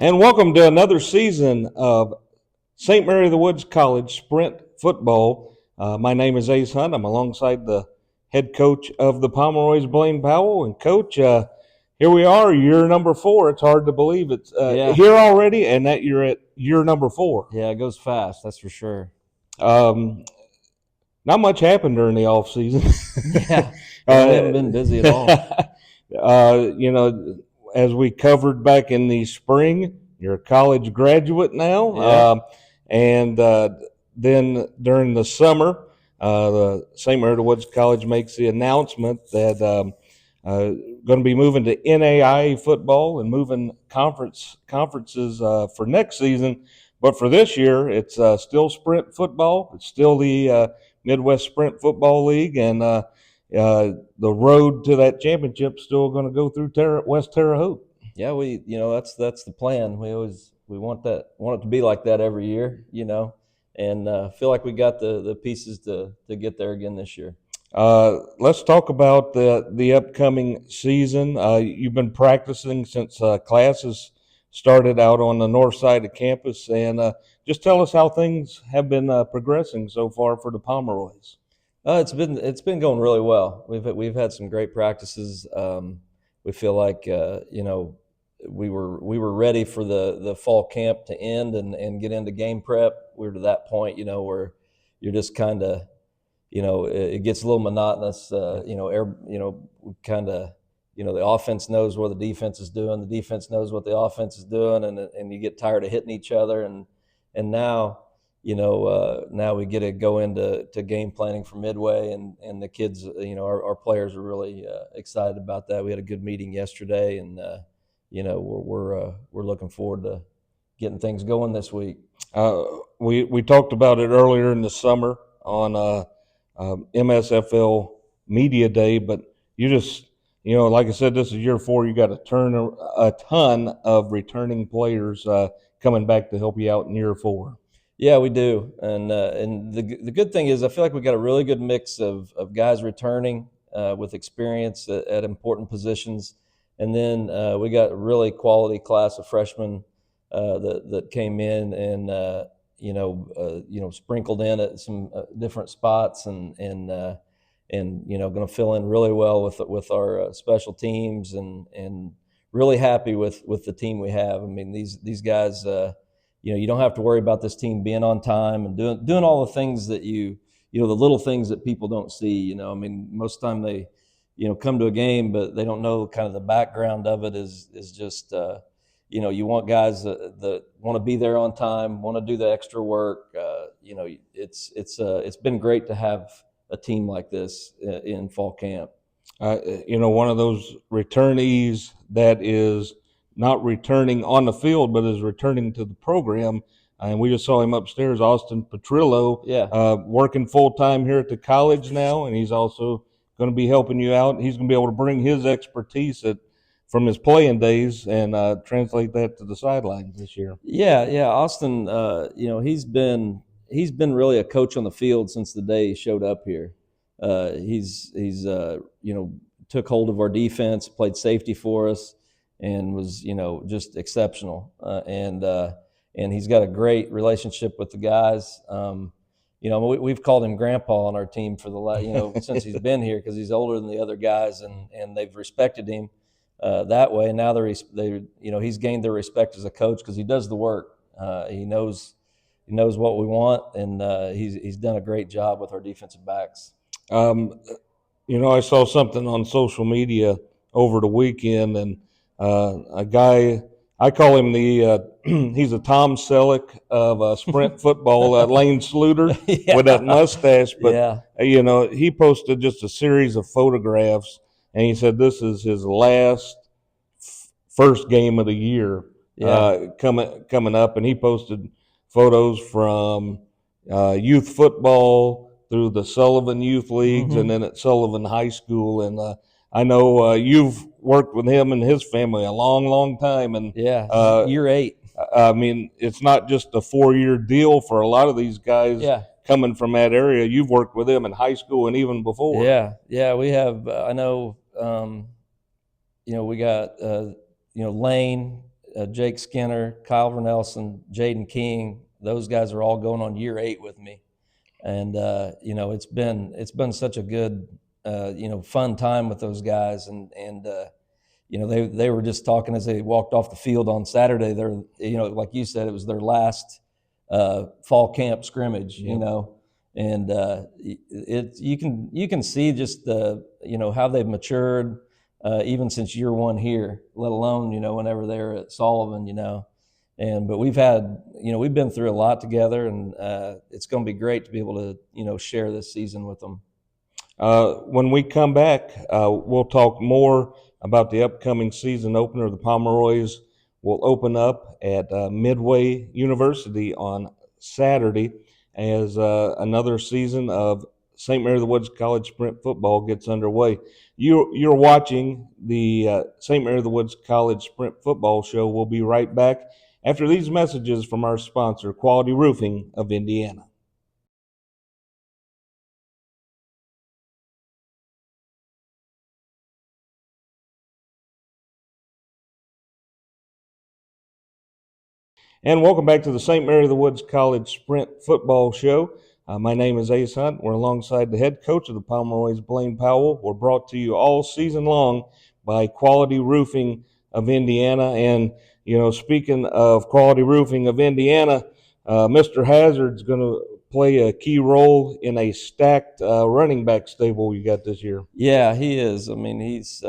And welcome to another season of St. Mary of the Woods College Sprint Football. My name is Ace Hunt. I'm alongside the head coach of the Pomeroys, Blaine Powell. And, Coach, here we are, year number 4. It's hard to believe it's Yeah. here already, and that you're at year number 4. Yeah, it goes fast, that's for sure. Not much happened during the off season. Yeah, we haven't been busy at all. As we covered back in the spring, you're a college graduate now. Yeah. And then during the summer, the St. Mary of the Woods College makes the announcement that going to be moving to NAIA football and moving conferences for next season. But for this year, it's still sprint football. It's still the Midwest Sprint Football League, and the road to that championship still going to go through West Terre Haute. Yeah, that's the plan. We want it to be like that every year, and feel like we got the pieces to get there again this year. Let's talk about the upcoming season. You've been practicing since classes started out on the north side of campus, and just tell us how things have been progressing so far for the Pomeroys. It's been going really well. We've had some great practices. We feel like we were ready for the fall camp to end and get into game prep. We're to that point, where you're just kind of, it gets a little monotonous. The offense knows what the defense is doing. The defense knows what the offense is doing, and you get tired of hitting each other. And now, now we get to go into game planning for Midway, and the kids, our players are really excited about that. We had a good meeting yesterday, and we're looking forward to getting things going this week. We talked about it earlier in the summer on MSFL Media Day, but you just, like I said, this is year 4. You got a ton of returning players coming back to help you out in year 4. Yeah, we do, and the good thing is I feel like we got a really good mix of guys returning with experience at important positions, and then we got a really quality class of freshmen that came in and sprinkled in at some different spots and going to fill in really well with our special teams and really happy with the team we have. I mean, these guys. You don't have to worry about this team being on time and doing all the things that the little things that people don't see. I mean, most of the time they, come to a game, but they don't know kind of the background of it is just, you want guys that want to be there on time, want to do the extra work. It's been great to have a team like this in fall camp. One of those returnees that is not returning on the field, but is returning to the program. And we just saw him upstairs, Austin Petrillo, working full-time here at the college now, and he's also going to be helping you out. He's going to be able to bring his expertise from his playing days and translate that to the sidelines this year. Yeah. Austin, he's been really a coach on the field since the day he showed up here. He's took hold of our defense, played safety for us, and was just exceptional, and he's got a great relationship with the guys. We've called him Grandpa on our team for the since he's been here, because he's older than the other guys, and they've respected him that way. And now he's gained their respect as a coach because he does the work. He knows what we want, and he's done a great job with our defensive backs. I saw something on social media over the weekend, and a guy, I call him he's a Tom Selleck of sprint football, Lane Sluter, with that mustache. But, he posted just a series of photographs, and he said this is his first game of the year coming up. And he posted photos from youth football through the Sullivan Youth Leagues, and then at Sullivan High School. And I know you've worked with him and his family a long, long time. And year 8. I mean, it's not just a 4-year deal for a lot of these guys coming from that area. You've worked with them in high school and even before. Yeah, we have. I know, we got, Lane Jake Skinner, Kyle Vernelson, Jaden King. Those guys are all going on year 8 with me, and it's been such a good fun time with those guys, and they were just talking as they walked off the field on Saturday. They're like you said, it was their last fall camp scrimmage. Yep. And you can see just the how they've matured even since year 1 here, let alone whenever they're at Sullivan. But we've been through a lot together, and it's going to be great to be able to share this season with them. When we come back, we'll talk more about the upcoming season opener. The Pomeroys will open up at Midway University on Saturday as another season of St. Mary of the Woods College Sprint football gets underway. You're watching the St. Mary of the Woods College Sprint football show. We'll be right back after these messages from our sponsor, Quality Roofing of Indiana. And welcome back to the St. Mary of the Woods College Sprint Football Show. My name is Ace Hunt. We're alongside the head coach of the Pomeroys, Blaine Powell. We're brought to you all season long by Quality Roofing of Indiana. And, speaking of Quality Roofing of Indiana, Mr. Hazard's going to play a key role in a stacked running back stable you got this year. Yeah, he is. I mean, he's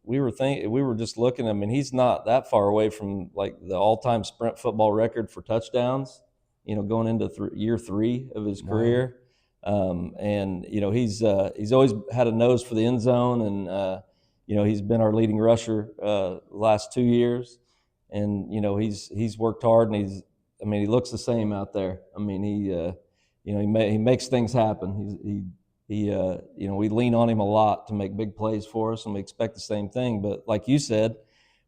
we were just looking. I mean, he's not that far away from like the all-time sprint football record for touchdowns. Going into year 3 of his career, and he's always had a nose for the end zone, and he's been our leading rusher the last 2 years, and he's worked hard, and he looks the same out there. I mean, he makes things happen. We lean on him a lot to make big plays for us, and we expect the same thing. But like you said,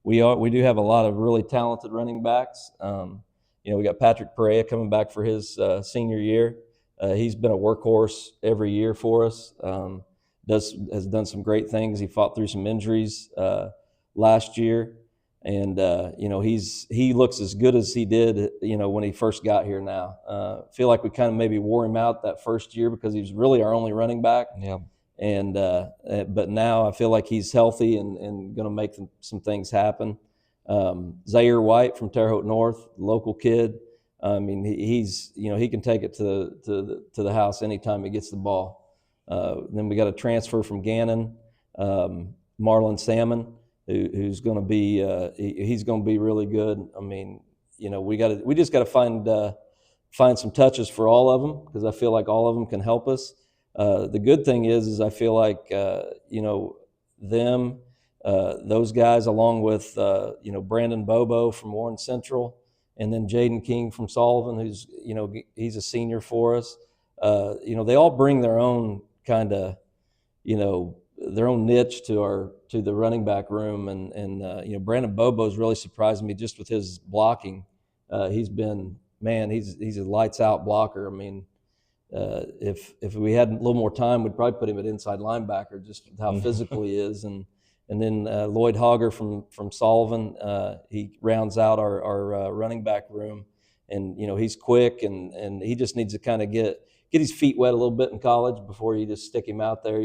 we do have a lot of really talented running backs. We got Patrick Perea coming back for his senior year. He's been a workhorse every year for us. Has done some great things. He fought through some injuries last year, and he looks as good as he did when he first got here. Now feel like we kind of maybe wore him out that first year because he was really our only running back. Yeah. And but now I feel like he's healthy and going to make some things happen. Zaire White from Terre Haute North, local kid. I mean, he can take it to the house anytime he gets the ball. Then we got a transfer from Gannon, Marlon Salmon, who's going to be he's going to be really good. I mean, we just got to find some touches for all of them because I feel like all of them can help us. The good thing is I feel like them. Those guys, along with Brandon Bobo from Warren Central, and then Jaden King from Sullivan, who's he's a senior for us. They all bring their own kind of their own niche to the running back room, and Brandon Bobo's really surprised me just with his blocking. He's a lights out blocker. I mean, if we had a little more time, we'd probably put him at inside linebacker, just how physical he is. And then Lloyd Hogger from Sullivan, he rounds out our running back room, and he's quick, and he just needs to kind of get his feet wet a little bit in college before you just stick him out there,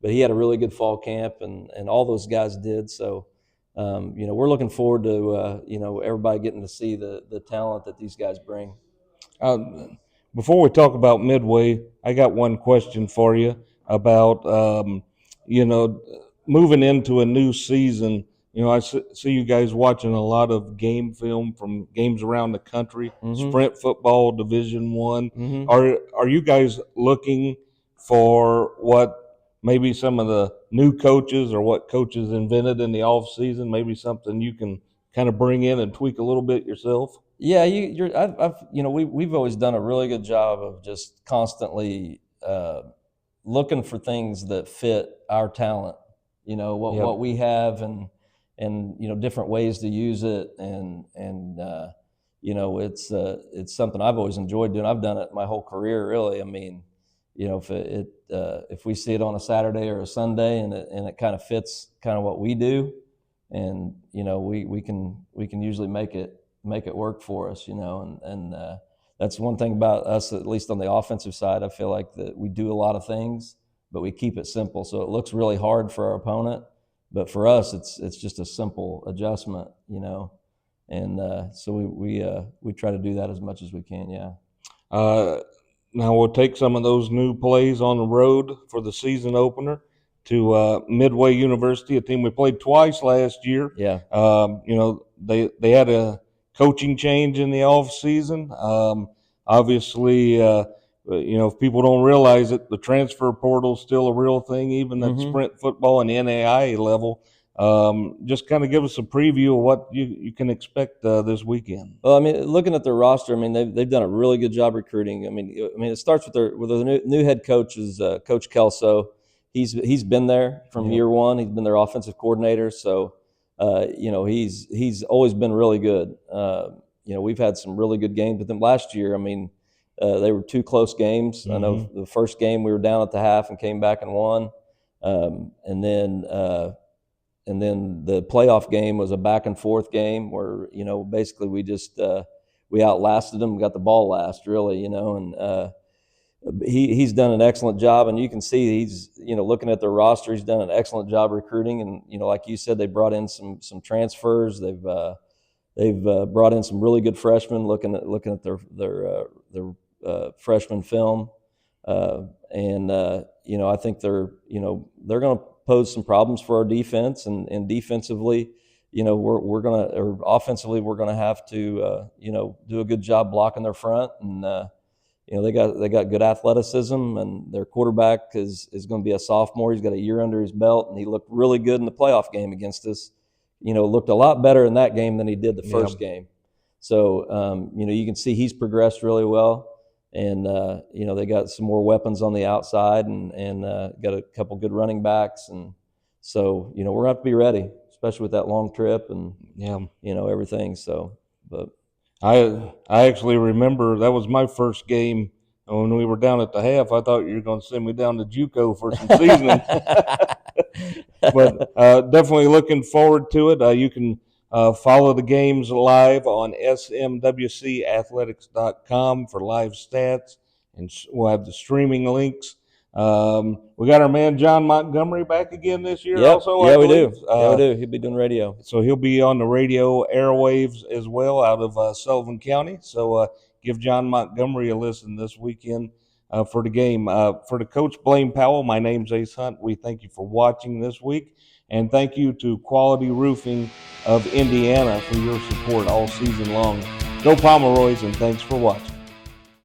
But he had a really good fall camp, and all those guys did. So we're looking forward to everybody getting to see the talent that these guys bring. Before we talk about Midway, I got one question for you about moving into a new season. I see you guys watching a lot of game film from games around the country, Sprint football, Division I. Mm-hmm. Are you guys looking for what maybe some of the new coaches or what coaches invented in the off season? Maybe something you can kind of bring in and tweak a little bit yourself? Yeah, we've always done a really good job of just constantly looking for things that fit our talent. What we have, and different ways to use it, and it's something I've always enjoyed doing. I've done it my whole career, really. I mean, if we see it on a Saturday or a Sunday, and it kind of fits kind of what we do, and we can usually make it work for us, and that's one thing about us, at least on the offensive side. I feel like that we do a lot of things, but we keep it simple, so it looks really hard for our opponent, but for us, it's just a simple adjustment, and so we try to do that as much as we can. Yeah. Uh, Now we'll take some of those new plays on the road for the season opener to Midway University, a team we played twice last year. Yeah. They had a coaching change in the off season. Obviously, if people don't realize it, the transfer portal is still a real thing, even at sprint football and the NAIA level. Just kind of give us a preview of what you can expect this weekend. Well, I mean, looking at their roster, I mean, they've done a really good job recruiting. I mean, it starts with their new head coach is Coach Kelso. He's been there from year one. He's been their offensive coordinator, so he's always been really good. We've had some really good games with them last year. I mean, they were two close games. I know the first game we were down at the half and came back and won, and then the playoff game was a back and forth game where, basically we outlasted them, got the ball last, really, and he's done an excellent job. And you can see he's, looking at their roster, he's done an excellent job recruiting. And, like you said, they brought in some transfers. They've brought in some really good freshmen, looking at their freshman film. I think they're going to pose some problems for our defense, and defensively, offensively, we're gonna have to do a good job blocking their front, and they got good athleticism, and their quarterback is going to be a sophomore. He's got a year under his belt, and he looked really good in the playoff game against us. Looked a lot better in that game than he did the first game. So you can see he's progressed really well. And they got some more weapons on the outside, and got a couple good running backs, and so we're gonna have to be ready, especially with that long trip and everything. So, but I actually remember that was my first game when we were down at the half. I thought you were going to send me down to JUCO for some seasoning, but definitely looking forward to it. You can follow the games live on SMWCathletics.com for live stats, and we'll have the streaming links. We got our man John Montgomery back again this year. Also, we do. We do. He'll be doing radio, so he'll be on the radio airwaves as well out of Sullivan County. So give John Montgomery a listen this weekend for the game. For the coach Blaine Powell, my name's Ace Hunt. We thank you for watching this week. And thank you to Quality Roofing of Indiana for your support all season long. Go Pomeroys, and thanks for watching.